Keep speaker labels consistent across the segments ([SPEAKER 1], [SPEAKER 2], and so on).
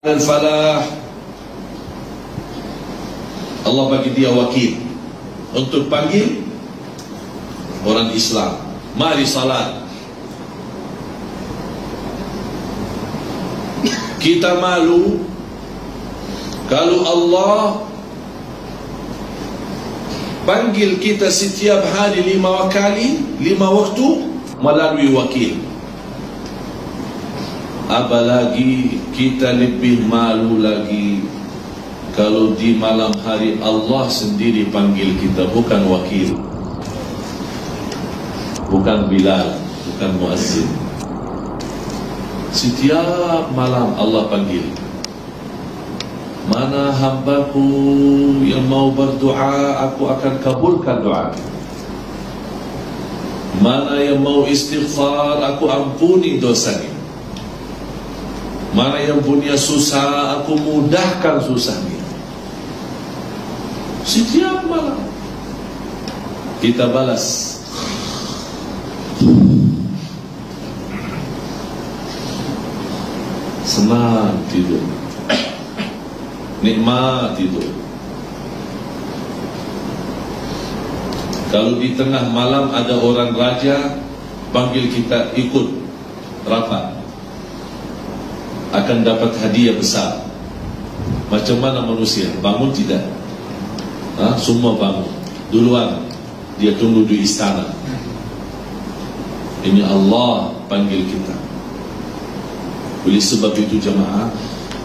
[SPEAKER 1] Al-Falah, Allah bagi dia wakil untuk panggil orang Islam, mari salat. Kita malu kalau Allah panggil kita setiap hari 5 kali, 5 waktu melalui wakil. Apalagi kita lebih malu lagi kalau di malam hari Allah sendiri panggil kita, bukan wakil, bukan Bilal, bukan muazzin. Setiap malam Allah panggil, mana hambaku yang mau berdoa, aku akan kabulkan doa. Mana yang mau istighfar, aku ampuni dosanya. Mana yang punya susah, aku mudahkan susahnya. Setiap malam kita balas. Senang tidur, nikmat tidur. Kalau di tengah malam ada orang raja panggil kita ikut rapat, akan dapat hadiah besar. Macam mana manusia? Bangun tidak? Semua bangun duluan, dia tunggu di istana. Ini Allah panggil kita. Oleh sebab itu jemaah,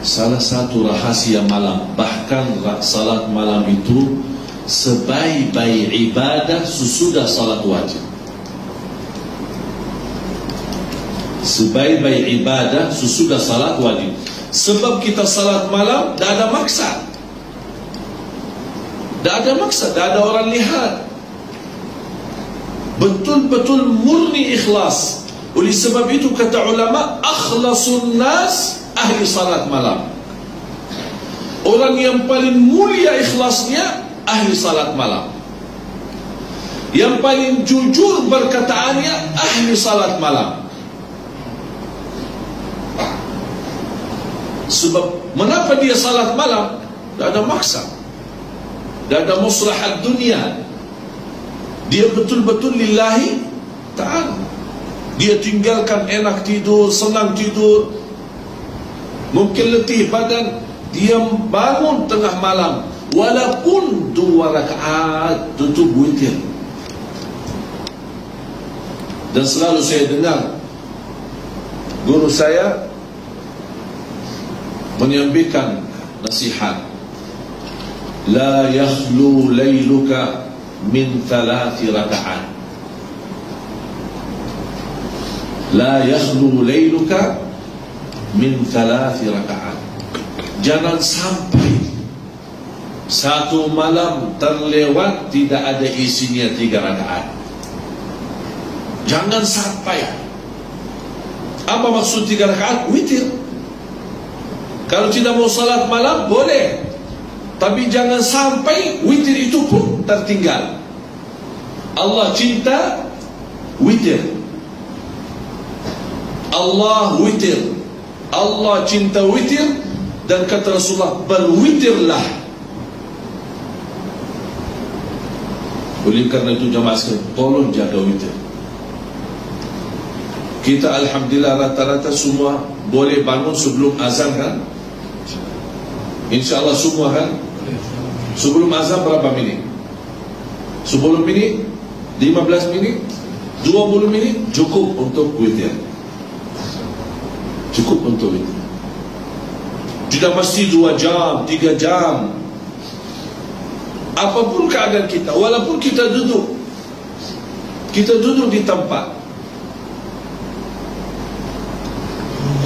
[SPEAKER 1] salah satu rahasia malam, bahkan salat malam itu sebaik-baik ibadah sesudah salat wajib. Sebaik-baik ibadah sesudah salat wajib. Sebab kita salat malam dah ada maksa, dah ada orang lihat, betul-betul murni ikhlas. Oleh sebab itu kata ulama, akhlasun nas ahli salat malam. Orang yang paling mulia ikhlasnya ahli salat malam. Yang paling jujur berkataannya ahli salat malam. Sebab kenapa dia salat malam? Tak ada maksa, tak ada maslahat dunia. Dia betul-betul lillahi ta'ala. Dia tinggalkan enak tidur, senang tidur, mungkin letih badan, dia bangun tengah malam, walaupun 2 rakaat tutup witir. Dan selalu saya dengar guru saya menyampaikan nasihat, la yakhlu layluka min 3 rakaat. La yakhlu layluka min 3 rakaat. Jangan sampai satu malam terlewat tidak ada isinya 3 rakaat. Jangan sampai. Apa maksud 3 rakaat? Witir. Kalau tidak mau salat malam boleh, tapi jangan sampai witir itu pun tertinggal. Allah cinta witir. Allah witir, Allah cinta witir. Dan kata Rasulullah, berwitirlah. Oleh karena itu jemaah sekalian, tolong jaga witir. Kita alhamdulillah rata-rata semua boleh bangun sebelum azan kan? InsyaAllah semua kan? Sebelum azan berapa minit? 10 minit? 15 minit? 20 minit? Cukup untuk witir. Cukup untuk itu. Tidak mesti 2 jam, 3 jam. Apapun keadaan kita, walaupun kita duduk di tempat,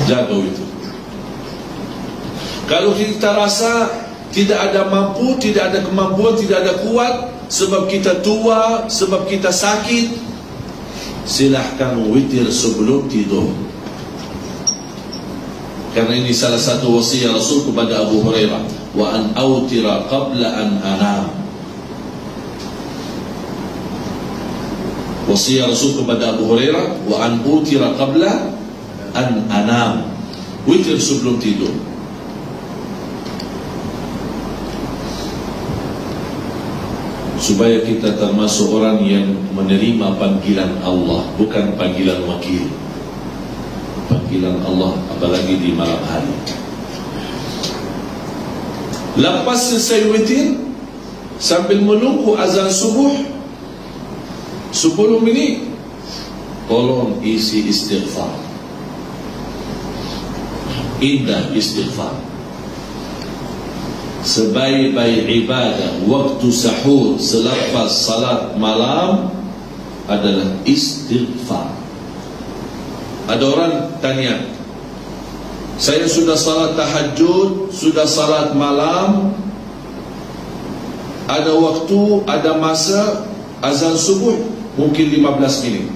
[SPEAKER 1] jaga itu. Kalau kita rasa tidak ada mampu, tidak ada kemampuan, tidak ada kuat, sebab kita tua, sebab kita sakit, silahkan witir sebelum tidur. Karena ini salah satu wasiat Rasul kepada Abu Hurairah, wa an autira qabla an anam. Wasiat Rasul kepada Abu Hurairah, wa an autira qabla an anam. Witir sebelum tidur. supaya kita termasuk orang yang menerima panggilan Allah, bukan panggilan wakil. Panggilan Allah, apalagi di malam hari. Lepas selesai witir, sambil menunggu azan subuh 10 minit, tolong isi istighfar. Indah istighfar. Sebaik-baik ibadah waktu sahur selepas salat malam adalah istighfar. Ada orang tanya, saya sudah salat tahajud, sudah salat malam, ada waktu, ada masa azan subuh mungkin 15 minit.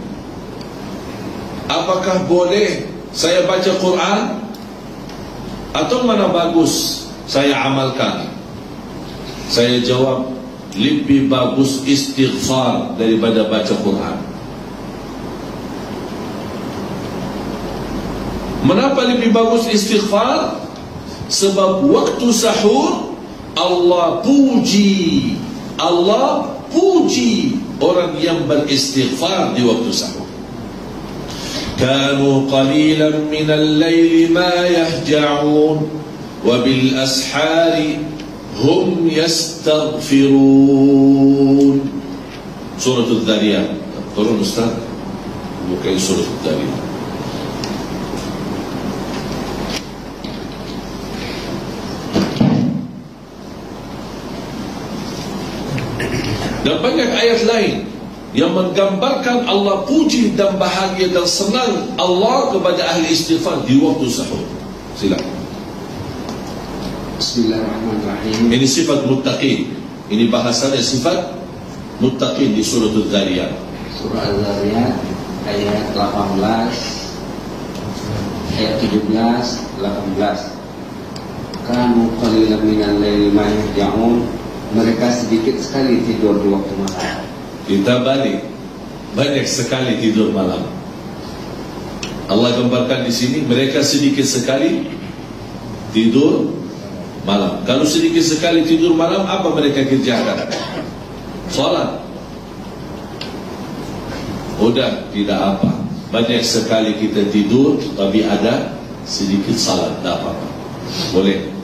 [SPEAKER 1] Apakah boleh saya baca Quran? Atau mana bagus saya amalkan? Saya jawab, lebih bagus istighfar daripada baca Quran. Mengapa lebih bagus istighfar? Sebab waktu sahur Allah puji orang yang beristighfar di waktu sahur. Kanu qalilan minal layli ma yahja'un wa bil ashari hum yastaghfirun. Surah Al-Dhariyat. Turun Ustaz, bukan Surah Al-Dhariyat. Dan banyak ayat lain yang menggambarkan Allah puji dan bahagia dan senang Allah kepada ahli istighfar di waktu sahur. Silakan.
[SPEAKER 2] Bismillahirrahmanirrahim.
[SPEAKER 1] Ini sifat muttaqin. Ini bahasanya sifat muttaqin di surah Al-Dhariyat.
[SPEAKER 2] Surah Al-Dhariyat ayat 18, ayat 17, 18. Kanu qalilan minal laili ma yahja'un. Mereka sedikit sekali tidur di waktu malam.
[SPEAKER 1] Kita balik, banyak sekali tidur malam. Allah gambarkan di sini, mereka sedikit sekali tidur malam. Kalau sedikit sekali tidur malam, apa mereka kerjakan? Salat. Udah, tidak apa. Banyak sekali kita tidur, tapi ada sedikit salat, tak apa-apa. Boleh.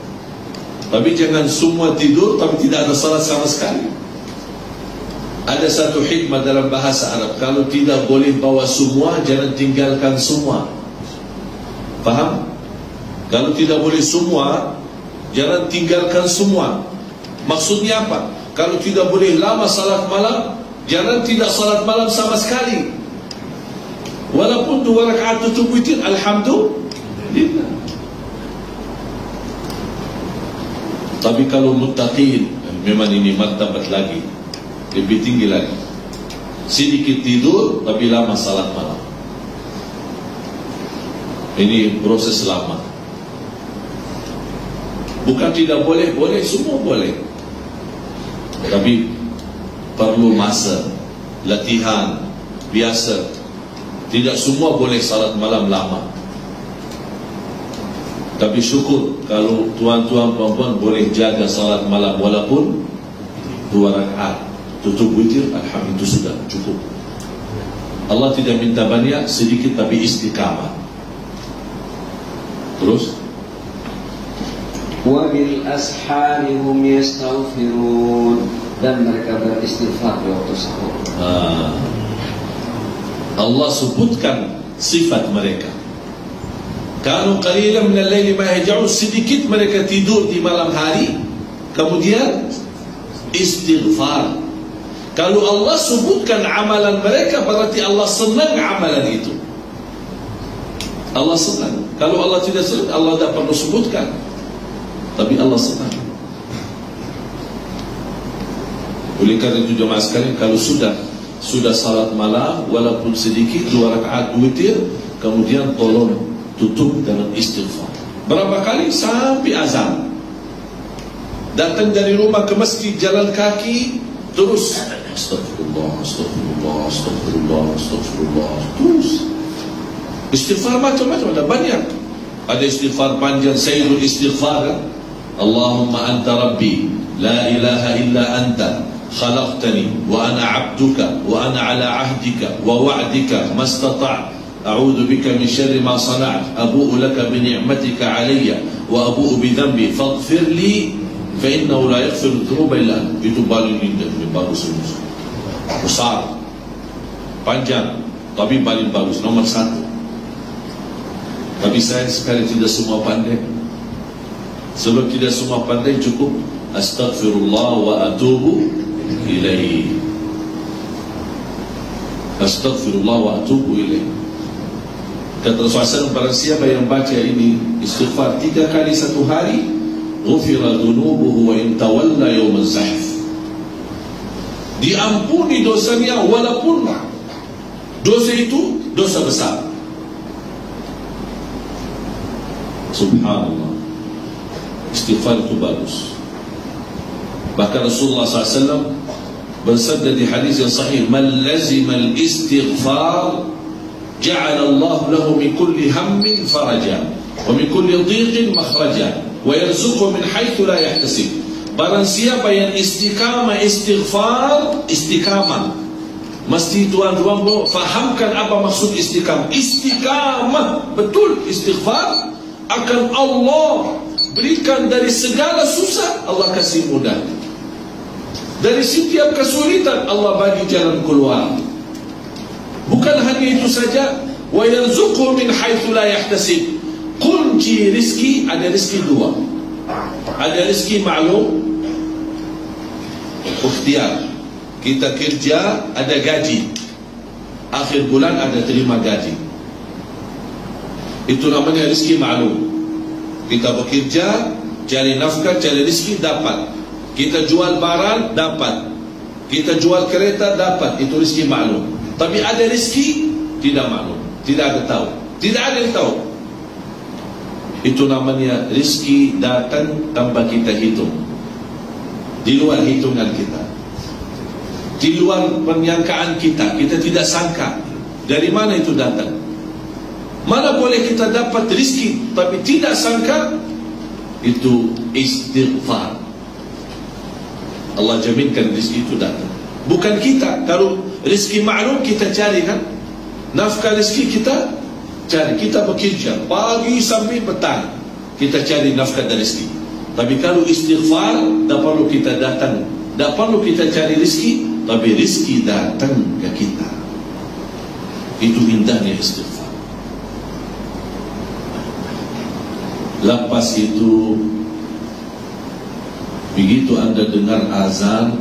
[SPEAKER 1] Tapi jangan semua tidur, tapi tidak ada salat sama sekali. Ada satu hikmah dalam bahasa Arab, kalau tidak boleh bawa semua, jangan tinggalkan semua. Faham? Kalau tidak boleh semua, jangan tinggalkan semua. Maksudnya apa? Kalau tidak boleh lama salat malam, jangan tidak salat malam sama sekali. Walaupun 2 rakaat tutup witir, alhamdulillah. Tapi kalau muttaqin, memang ini martabat lagi, lebih tinggi lagi. Sedikit tidur tapi lama salat malam. Ini proses lama. Bukan tidak boleh, boleh, semua boleh. Tapi perlu masa, latihan, biasa. Tidak semua boleh salat malam lama. Tapi syukur kalau tuan-tuan perempuan boleh jaga salat malam walaupun 2 rakaat. Tutup witir, alhamdulillah, itu sudah cukup. Allah tidak minta banyak, sedikit tapi istiqamah. Terus,
[SPEAKER 2] Wa bil ashari hum yastaghfirun. Dan mereka beristighfar di waktu sahur.
[SPEAKER 1] Allah sebutkan sifat mereka. Kanu qalilan minal laili ma yahja'un, sedikit mereka tidur di malam hari, kemudian istighfar. Kalau Allah sebutkan amalan mereka, berarti Allah senang amalan itu. Allah senang. Kalau Allah tidak senang, Allah tidak perlu sebutkan. Tapi Allah senang. Oleh kerana itu jemaah sekalian, kalau sudah salat malam, walaupun sedikit 2 rakaat witir, kemudian tolong tutup dengan istighfar. Berapa kali? Sampai azan. Datang dari rumah ke masjid, jalan kaki, terus astagfirullah, astagfirullah, astagfirullah, astagfirullah. Terus istighfar macam-macam, ada banyak. Ada istighfar panjang, sayyidul istighfar. Allahumma anta rabbi, la ilaha illa anta, khalaqtani wa ana 'abduka wa ana 'ala 'ahdika wa wa'dika mastata'tu a'udzu bika min syarri ma sana'tu abu'u laka bi ni'matika 'alayya wa abu'u bi dhanbi faghfir li fa innahu la yaghfiru dhunuba illa anta. Itu paling indah, bagus semua. Besar, panjang, tapi paling bagus, nomor 1. Tapi saya sekali tidak semua pandai. Sebab tidak semua pandai, cukup astaghfirullah wa atubu ilaihi. Astaghfirullah wa atubu ilaihi. Kata Rasulullah, barang siapa yang baca ini istighfar 3 kali satu hari, ghufira dhunubuhu wa in tawalla yawm az-zahf. Diampuni dosanya walaupun dosa itu dosa besar. Subhanallah. Istighfar itu bagus. Bahkan Rasulullah SAW bersabda di hadis yang sahih, man lazima al-istighfar ja'ala Allah lahu min kulli hammin faraja wa min kulli dhiqin makhraja wa yarzuqhu min haitsu la yahtasib. Barang siapa yang istiqamah istighfar, istiqamah, mesti tuan-tuan fahamkan apa maksud istiqamah. Istiqamah betul istighfar, akan Allah berikan dari segala susah, Allah kasih mudah. Dari setiap kesulitan, Allah bagi jalan keluar. Bukan hanya itu saja, wa yarzuqhu min haitsu la yahtasib. Kunci rizki, ada rizki 2. Ada rizki maklum, ikhtiar. Kita kerja, ada gaji. Akhir bulan ada terima gaji. Itu namanya rizki maklum. Kita bekerja, cari nafkah, cari rizki, dapat. Kita jual barang, dapat. Kita jual kereta, dapat. Itu rizki maklum. Tapi ada rizki tidak maklum, tidak ada tahu, tidak ada yang tahu. Itu namanya rizki datang tanpa kita hitung, di luar hitungan kita, di luar penyangkaan kita. Kita tidak sangka dari mana itu datang. Mana boleh kita dapat rizki tapi tidak sangka. Itu istighfar. Allah jaminkan rizki itu datang, bukan kita. Kalau rizki maklum kita cari kan, nafkah rizki kita cari, kita bekerja pagi sampai petang, kita cari nafkah dan rizki. Tapi kalau istighfar, tak perlu kita datang, tak perlu kita cari rizki, tapi rizki datang ke kita. Itu indahnya istighfar. Lepas itu, begitu anda dengar azan,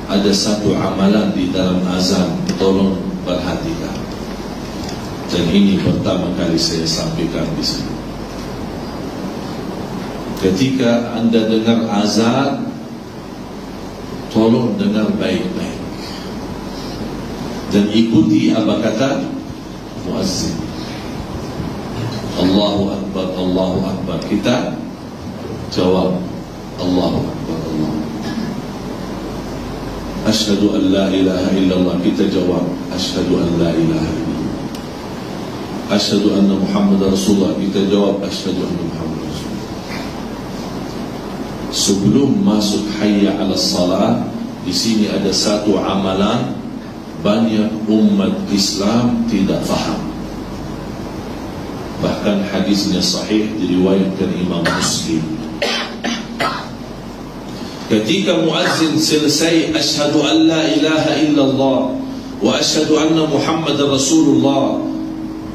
[SPEAKER 1] ada satu amalan di dalam azan, tolong perhatikan. Dan ini pertama kali saya sampaikan di sini. Ketika anda dengar azan, tolong dengar baik-baik dan ikuti apa kata muazzin. Allahu Akbar, Allahu Akbar. Kita jawab Allahu Akbar, Allahu Akbar. Asyhadu an la ilaha illallah. Kita jawab asyhadu an la ilaha illallah. Asyhadu anna Muhammad Rasulullah. Kita jawab asyhadu anna Muhammad Rasulullah. Sebelum masuk hayya 'ala salat, di sini ada satu amalan banyak umat Islam tidak faham. Bahkan hadisnya sahih diriwayatkan Imam Muslim. Ketika muazzin selesai asyhadu an la ilaha illallah wa asyhadu anna Muhammadar Rasulullah,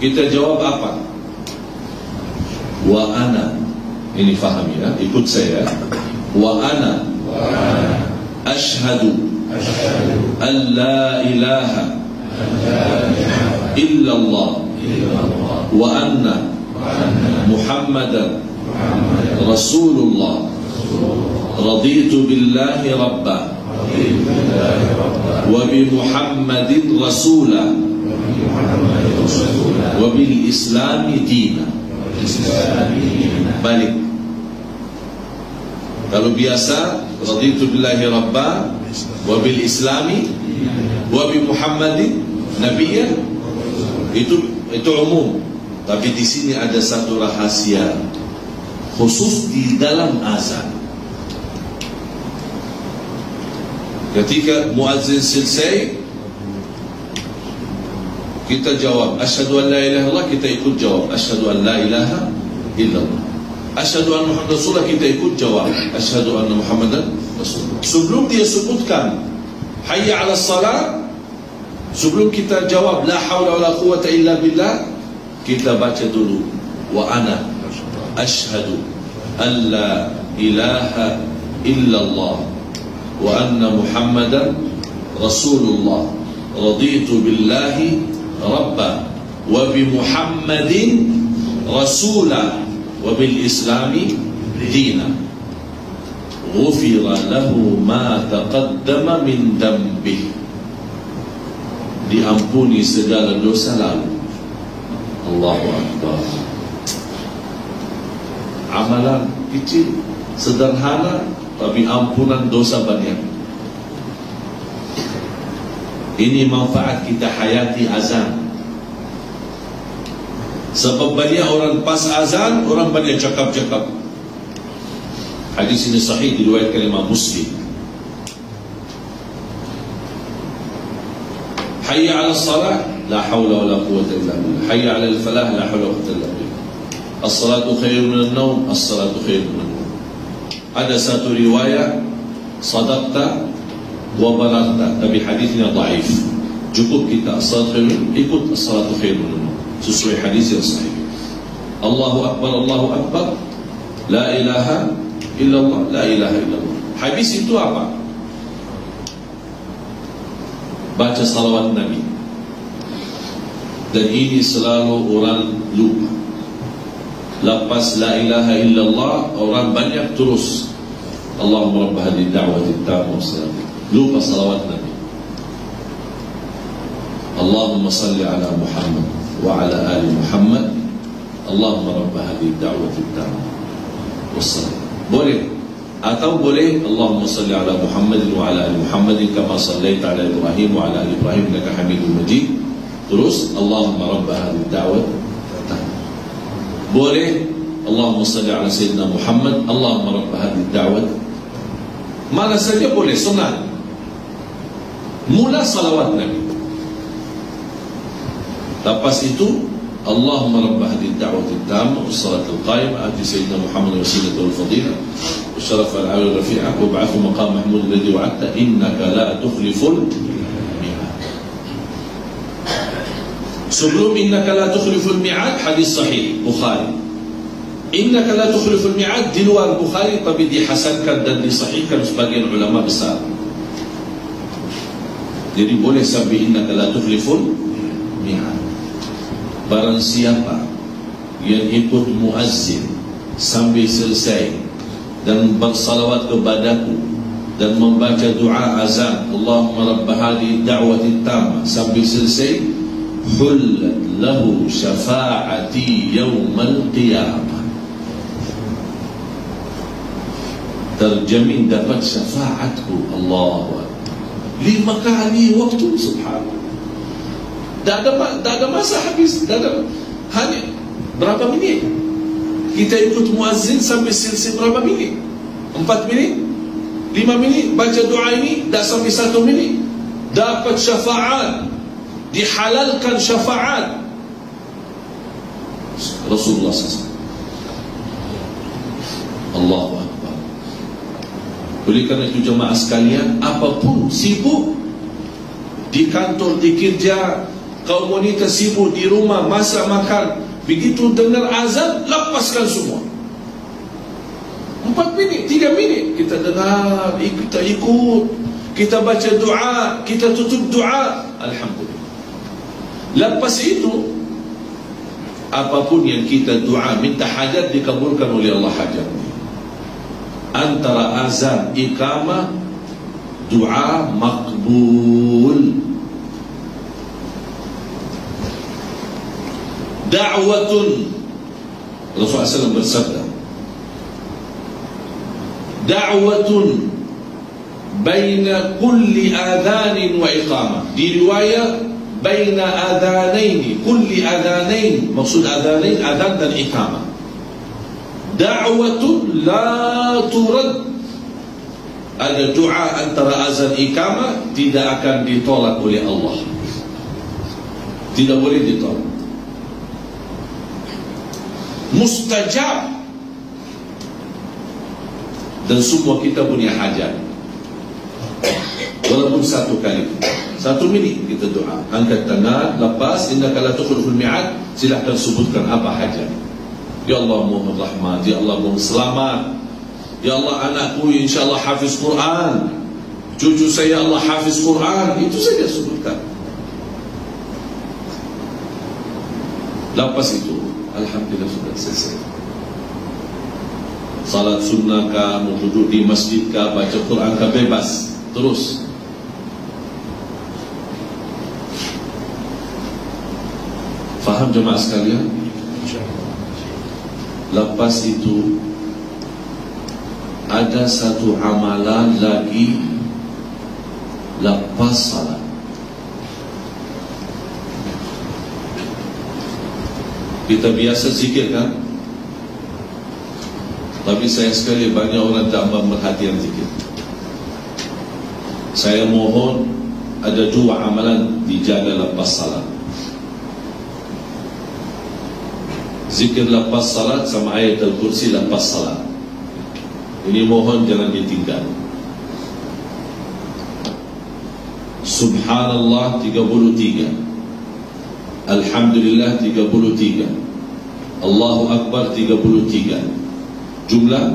[SPEAKER 1] kita jawab apa? Wa ana. Ini faham ya, ikut saya. Wa ana asyhadu an la ilaha illallah wa anna Muhammadan Rasulullah. Raditu billahi rabba wa bi Muhammadin rasula wa bil islami dina. Balik. Kalau biasa raditu billahi rabba wa bil islami wa bi Muhammadin nabiyyan, itu umum. Tapi di sini ada satu rahasia khusus di dalam azan. Ketika muazzin selesai, kita jawab asyhadu an la ilaha illallah, kita ikut jawab asyhadu an la ilaha illallah. Asyhadu anna Muhammadan Rasulullah, kita ikut jawab asyhadu anna Muhammadan Rasulullah. Sebelum dia sebutkan hayya 'ala salat, sebelum kita jawab la haula wala quwwata illa billah, kita baca dulu wa ana asyhadu an la ilaha illallah wa anna Muhammadan Rasulullah, raditu billahi rabba wa bi Muhammadin rasula wa bil islami dina, ghufira lahu ma taqaddama min dhanbihi, diampuni segala dosa lalu. Allahu Akbar. Amalan kecil, sederhana, tapi ampunan dosa banyak. Ini manfaat kita hayati azan. Sebab banyak orang pas azan, orang banyak cakap-cakap. Hadis ini sahih, diriwayatkan Imam Muslim. Hayya 'ala salat, la haula wala quwwata illa billah. Hayya 'ala al-falah, la haula wala quwwata illa billah. As-salatu khairun minan naum, as-salatu khairun minan naum. Ada satu riwayat sadaqta wa balaghta, tapi hadisnya dhaif. Cukup kita as-salatu khairun, ikut as-salatu khairun minan naum, sesuai hadis yang sahih. Allahu akbar, Allahu akbar, la ilaha illallah, la ilaha illallah. Hadis itu apa? Baca salawat Nabi. Dan ini selalu orang lupa. Lepas la ilaha illallah, orang banyak terus Allahumma rabb hadhihi ad-da'wati at-tammah wassalam. Lupa salawat Nabi. Allahumma salli ala Muhammad wa ala ali Muhammad. Allahumma rabb hadhihi ad-da'wati at-tammah wassalam. Boleh. Atau boleh Allahumma salli ala Muhammad wa ala ali Muhammad kama sallaita ala Ibrahim wa ala ali Ibrahim innaka Hamidum Majid. Terus Allahumma rabb hadhihi ad-da'wati. Boleh Allahumma salli ala Sayyidina Muhammad, Allahumma rabb hadhihi ad-da'wah. Mana saja boleh, sunat. Mula salawat Nabi. Lepas itu Allahumma rabb hadhihi ad-da'wah at-tammah was-salat al-qa'imah ati Sayyidina Muhammad wasilata wal fadilah wasyaraf al-'ali rafi'ah wa ba'athu maqam mahmud alladhi wa'adta innaka la tukhliful mi'ad. Sebelum innaka la tukhliful mi'ad, hadis sahih Bukhari. Innaka la tukhliful mi'ad di luar Bukhari, tapi dihasankan dan disahihkan sebagian ulama besar. Jadi boleh sampai innaka la tukhliful mi'ad. Barang siapa yang ikut muazzin sampai selesai dan bersalawat kepadaku dan membaca doa azan Allahumma rabb hadhihi ad-da'wati at-tammah sampai selesai, hullat lahu syafa'ati yawmal qiyamah, terjamin dapat syafaatku. Allahu Akbar. 5 kali waktu, subhanallah. Tak ada masa habis, hanya berapa minit. Kita ikut muazzin sampai selesai berapa minit? 4 minit? 5 minit? Baca doa ini dah sampai 1 minit, dapat syafaat, dihalalkan syafaat Rasulullah SAW. Allahu Akbar. Oleh kerana itu jemaah sekalian, apapun sibuk di kantor, di kerja, kaum wanita sibuk di rumah, masak makan, begitu dengar azan lepaskan semua. 4 minit, 3 minit kita dengar, kita ikut, kita baca doa, kita tutup doa, alhamdulillah. Lepas itu apapun yang kita doa, minta hajat, dikabulkan oleh Allah hajat. Antara azan, iqamah, doa makbul. Da'watun, Rasulullah SAW bersabda, da'watun baina kulli adhanin wa iqamah. Di riwayat baina adhanaini, kulli adhanain, maksud adhanain, adhan dan iqamah. Da'watun la turad ada doa antara azan iqamah tidak akan ditolak oleh Allah. Tidak boleh ditolak. Mustajab. Dan semua kita punya hajat. Walaupun satu kali, 1 minit kita doa, angkat tangan, lepas innaka la tukhliful mi'ad, silakan sebutkan apa hajat. Ya Allah mohon rahmat, ya Allah mohon selamat, ya Allah anakku insyaAllah hafiz Quran, cucu saya Allah hafiz Quran, itu saja sebutkan. Lepas itu alhamdulillah sudah selesai. Salat sunnah kah, mau duduk di masjid kah, baca Quran kah, bebas. Terus faham jemaah sekalian? Lepas itu ada satu amalan lagi lepas salat. Kita biasa zikir kan? Tapi saya sekali banyak orang tak memperhatikan zikir. Saya mohon ada 2 amalan dijaga lepas salat. Zikir lepas salat sama ayat al-kursi lepas salat. Ini mohon jangan ditinggal. Subhanallah 33, Alhamdulillah 33, Allahu Akbar 33, jumlah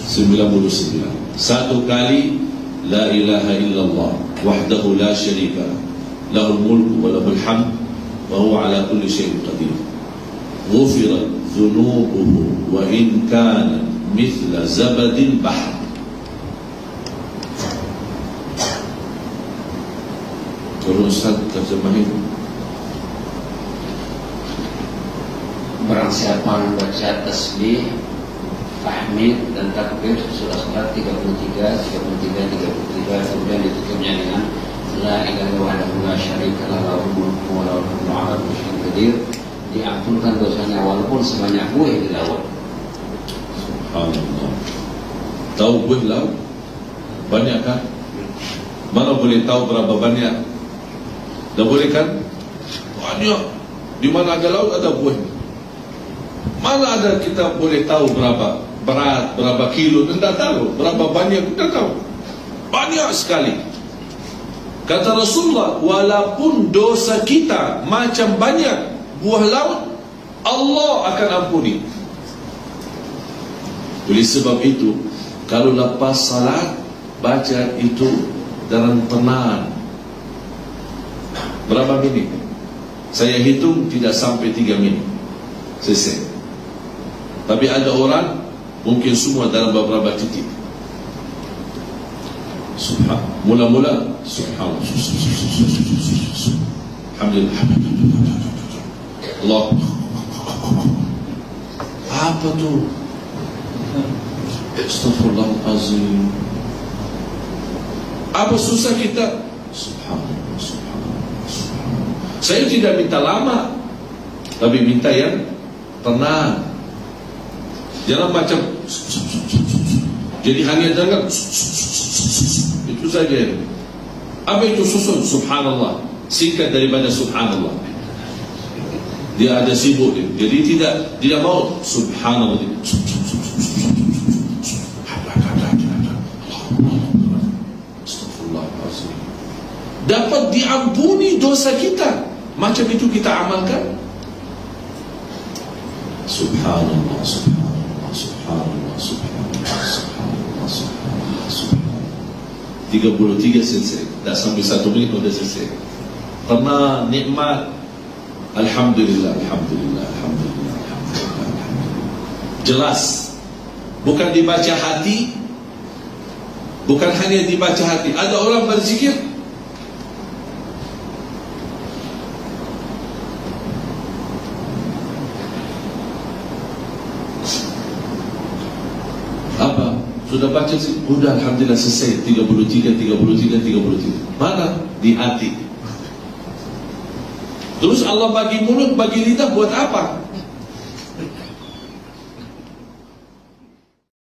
[SPEAKER 1] 99. Satu kali La ilaha illallah wahdahu la syarika lahul mulku wa lahul hamd wa huwa ala kulli syai'in qadir. Ghufirat dhunubuhu wa in kana mithla zabadil bahr. Tolong Ustaz terjemahin.
[SPEAKER 2] Barang siapa membaca tasbih, tahmid dan takbir sesudah salat 33, kemudian ditutupnya dengan la ilaha wahdahu la syarika lahu mulku wa lahul hamdu ala kulli syai'in qadir, diampunkan dosanya walaupun sebanyak buih di laut.
[SPEAKER 1] Subhanallah. Tahu buih laut? Banyak kan? Mana boleh tahu berapa banyak? Dah boleh kan? Banyak. Di mana ada laut ada buih. Mana ada kita boleh tahu berapa berat, berapa kilo, tidak tahu. Berapa banyak, tidak tahu. Banyak sekali. Kata Rasulullah, walaupun dosa kita macam banyak buah laut, Allah akan ampuni. Oleh sebab itu, kalau lepas salat, baca itu dengan tenang. Berapa minit? Saya hitung tidak sampai 3 minit. Selesai. Tapi ada orang mungkin semua dalam beberapa titik. Subhan. Mula-mula subhanallah. Alhamdulillah. Allah. Apa tu? Astaghfirullahalazim. Apa susah kita? Subhanallah, subhanallah, subhanallah. Saya tidak minta lama, tapi minta yang tenang. Jangan macam jadi hanya dengar itu saja. Apa itu susun? Subhanallah. Singkat daripada subhanallah. Dia ada sibuk dia. Jadi tidak mau subhanallah. Astagfirullahaladzim. Dapat diampuni dosa kita. Macam itu kita amalkan. Subhanallah, subhanallah. Subhanallah, subhanallah, subhanallah, subhanallah, subhanallah. 33 selesai. Dah sampai 1 minit sudah selesai. Tenang, nikmat. Alhamdulillah, alhamdulillah, alhamdulillah, alhamdulillah, alhamdulillah. Jelas. Bukan dibaca hati. Bukan hanya dibaca hati. Ada orang berzikir sudah baca sih, sudah alhamdulillah selesai 33. Mana? Di hati. Terus Allah bagi mulut, bagi lidah buat apa?